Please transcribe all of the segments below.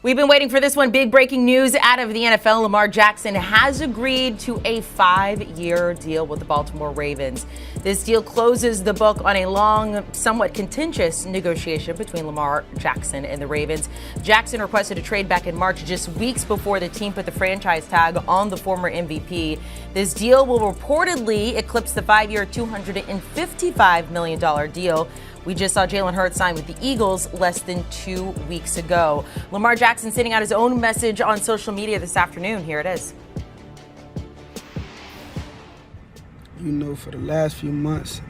We've been waiting for this one. Big breaking news out of the NFL. Lamar Jackson has agreed to a 5-year deal with the Baltimore Ravens. This deal closes the book on a long, somewhat contentious negotiation between Lamar Jackson and the Ravens. Jackson requested a trade back in March, just weeks before the team put the franchise tag on the former MVP. This deal will reportedly eclipse the 5-year, $255 million deal we just saw Jalen Hurts sign with the Eagles less than 2 weeks ago. Lamar Jackson sending out his own message on social media this afternoon. Here it is. You know, for the last few months,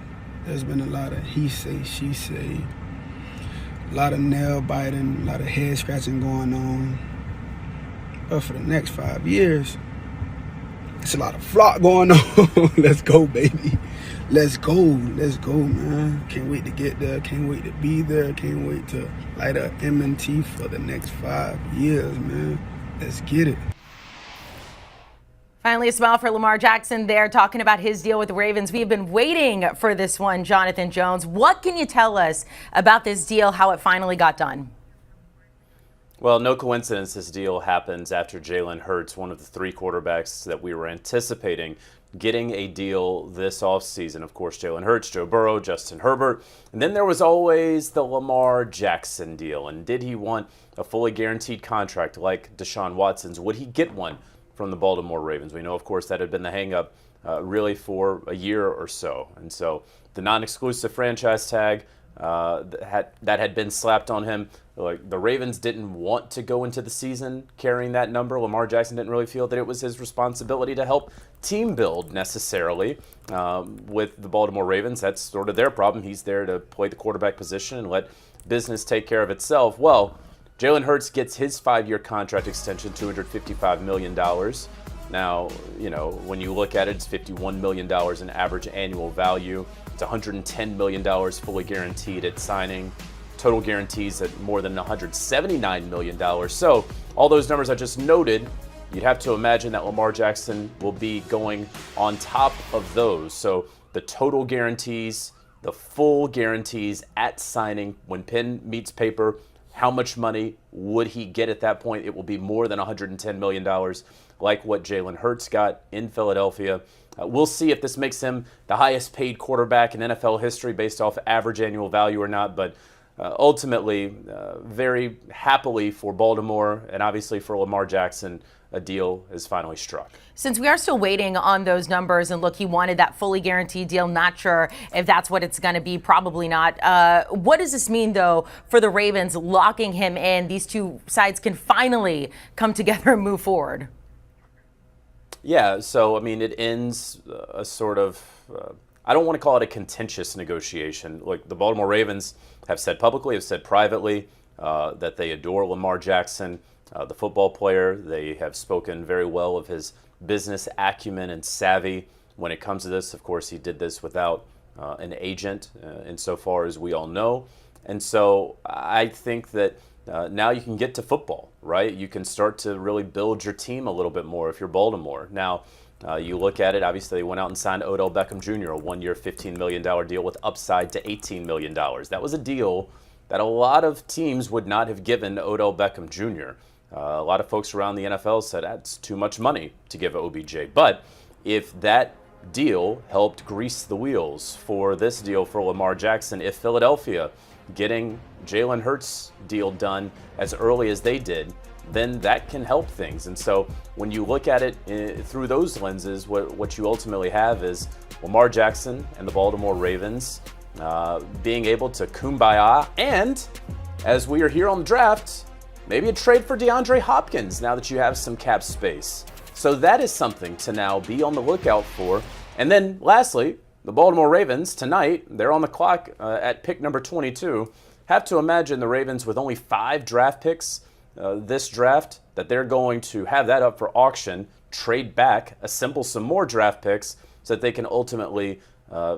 there's been a lot of he say, she say, a lot of nail biting, a lot of head scratching going on. But for the next 5 years, it's a lot of flock going on. Let's go, baby. Let's go, man. Can't wait to get there. Can't wait to be there. Can't wait to light up M&T for the next 5 years, man. Let's get it. Finally, a smile for Lamar Jackson there, talking about his deal with the Ravens. We have been waiting for this one, Jonathan Jones. What can you tell us about this deal, how it finally got done? Well, no coincidence this deal happens after Jalen Hurts, one of the 3 quarterbacks that we were anticipating getting a deal this offseason. Of course, Jalen Hurts, Joe Burrow, Justin Herbert. And then there was always the Lamar Jackson deal. And did he want a fully guaranteed contract like Deshaun Watson's? Would he get one from the Baltimore Ravens? We know, of course, that had been the hang-up really for a year or so. And so the non-exclusive franchise tag that had been slapped on him. Like, the Ravens didn't want to go into the season carrying that number. Lamar Jackson didn't really feel that it was his responsibility to help team build necessarily with the Baltimore Ravens. That's sort of their problem. He's there to play the quarterback position and let business take care of itself. Well, Jalen Hurts gets his 5-year contract extension, $255 million. Now, you know, when you look at it, it's $51 million in average annual value. It's $110 million fully guaranteed at signing. Total guarantees at more than $179 million. So all those numbers I just noted, you'd have to imagine that Lamar Jackson will be going on top of those. So the total guarantees, the full guarantees at signing, when pen meets paper, how much money would he get at that point? It will be more than $110 million, like what Jalen Hurts got in Philadelphia. We'll see if this makes him the highest paid quarterback in NFL history based off average annual value or not, but ultimately, very happily for Baltimore and obviously for Lamar Jackson, a deal is finally struck. Since we are still waiting on those numbers, and look, he wanted that fully guaranteed deal. Not sure if that's what it's going to be. Probably not. What does this mean, though, for the Ravens locking him in? These two sides can finally come together and move forward. Yeah, so, I mean, it ends a sort of, I don't want to call it a contentious negotiation. Like, the Baltimore Ravens have said publicly, have said privately that they adore Lamar Jackson, the football player. They have spoken very well of his business acumen and savvy. When it comes to this, of course, he did this without an agent, insofar as we all know. And so I think that now you can get to football, right? You can start to really build your team a little bit more if you're Baltimore. Now, you look at it, obviously they went out and signed Odell Beckham Jr., a 1-year, $15 million deal with upside to $18 million. That was a deal that a lot of teams would not have given Odell Beckham Jr. A lot of folks around the NFL said that's too much money to give OBJ. But if that deal helped grease the wheels for this deal for Lamar Jackson, if Philadelphia getting Jalen Hurts deal done as early as they did, then that can help things. And so when you look at it through those lenses, what you ultimately have is Lamar Jackson and the Baltimore Ravens being able to kumbaya, and as we are here on the draft, maybe a trade for DeAndre Hopkins now that you have some cap space. So that is something to now be on the lookout for. And then lastly, the Baltimore Ravens tonight, they're on the clock at pick number 22. Have to imagine the Ravens with only 5 draft picks this draft, that they're going to have that up for auction, trade back, assemble some more draft picks so that they can ultimately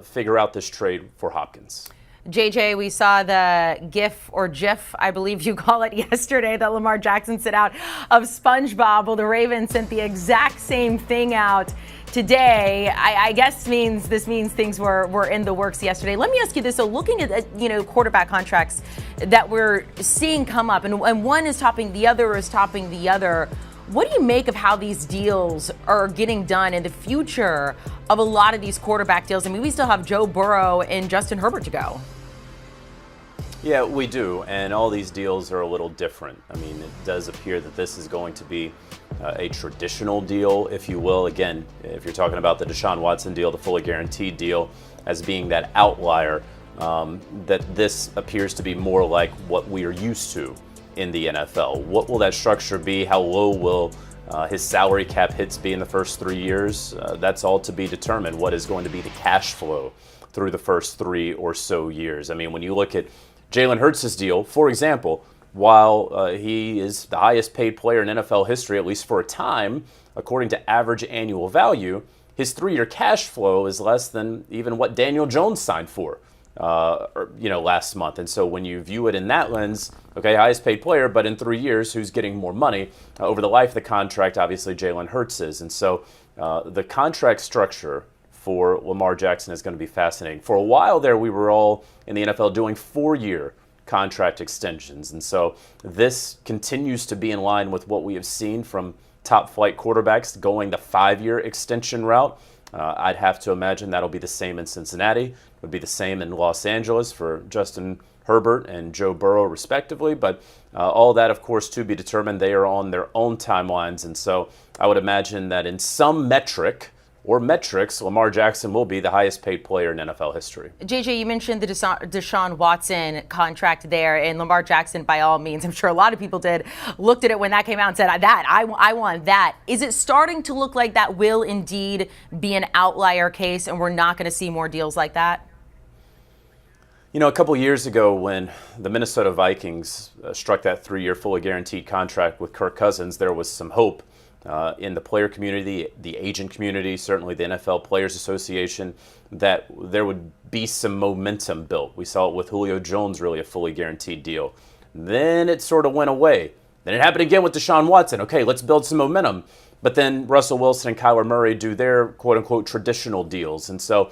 figure out this trade for Hopkins. JJ, we saw the GIF or GIF, I believe you call it, yesterday that Lamar Jackson sent out of SpongeBob. Well, the Ravens sent the exact same thing out today. I guess this means things were in the works yesterday. Let me ask you this. So looking at, quarterback contracts that we're seeing come up, and one is topping the other is topping the other. What do you make of how these deals are getting done in the future of a lot of these quarterback deals? I mean, we still have Joe Burrow and Justin Herbert to go. Yeah, we do, and all these deals are a little different. I mean, it does appear that this is going to be a traditional deal, if you will. Again, if you're talking about the Deshaun Watson deal, the fully guaranteed deal, as being that outlier, that this appears to be more like what we are used to in the NFL. What will that structure be? How low will his salary cap hits be in the first 3 years? That's all to be determined. What is going to be the cash flow through the first 3 or so years? I mean, when you look at Jalen Hurts' deal, for example, while he is the highest paid player in NFL history, at least for a time, according to average annual value, his 3-year cash flow is less than even what Daniel Jones signed for. Last month. And so when you view it in that lens, okay, highest paid player, but in 3 years, who's getting more money? Over the life of the contract, obviously Jalen Hurts is. And so the contract structure for Lamar Jackson is going to be fascinating. For a while there, we were all in the NFL doing 4-year contract extensions. And so this continues to be in line with what we have seen from top flight quarterbacks going the 5-year extension route. I'd have to imagine that'll be the same in Cincinnati. It would be the same in Los Angeles for Justin Herbert and Joe Burrow, respectively. But all that, of course, to be determined. They are on their own timelines. And so I would imagine that in some metric or metrics, Lamar Jackson will be the highest paid player in NFL history. JJ, you mentioned the Deshaun Watson contract there, and Lamar Jackson, by all means, I'm sure a lot of people did, looked at it when that came out and said, I want that. Is it starting to look like that will indeed be an outlier case and we're not going to see more deals like that? You know, a couple years ago when the Minnesota Vikings struck that 3-year fully guaranteed contract with Kirk Cousins, there was some hope in the player community, the agent community, certainly the NFL Players Association, that there would be some momentum built. We saw it with Julio Jones, really a fully guaranteed deal. Then it sort of went away. Then it happened again with Deshaun Watson. Okay, let's build some momentum. But then Russell Wilson and Kyler Murray do their quote-unquote traditional deals. And so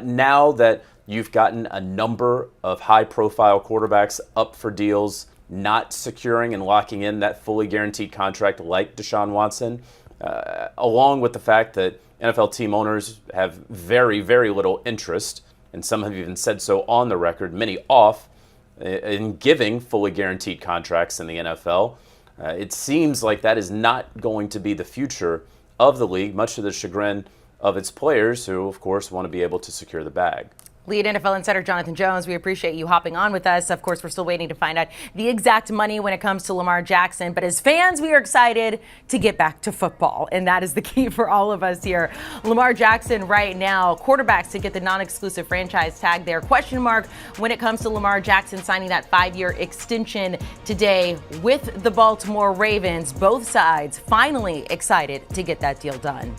now that you've gotten a number of high-profile quarterbacks up for deals, not securing and locking in that fully guaranteed contract like Deshaun Watson, along with the fact that NFL team owners have very, very little interest, and some have even said so on the record, many off, in giving fully guaranteed contracts in the NFL. It seems like that is not going to be the future of the league, much to the chagrin of its players who, of course, want to be able to secure the bag. Lead NFL insider Jonathan Jones, we appreciate you hopping on with us. Of course, we're still waiting to find out the exact money when it comes to Lamar Jackson. But as fans, we are excited to get back to football. And that is the key for all of us here. Lamar Jackson right now, quarterbacks to get the non-exclusive franchise tag there. Question mark when it comes to Lamar Jackson signing that 5-year extension today with the Baltimore Ravens. Both sides finally excited to get that deal done.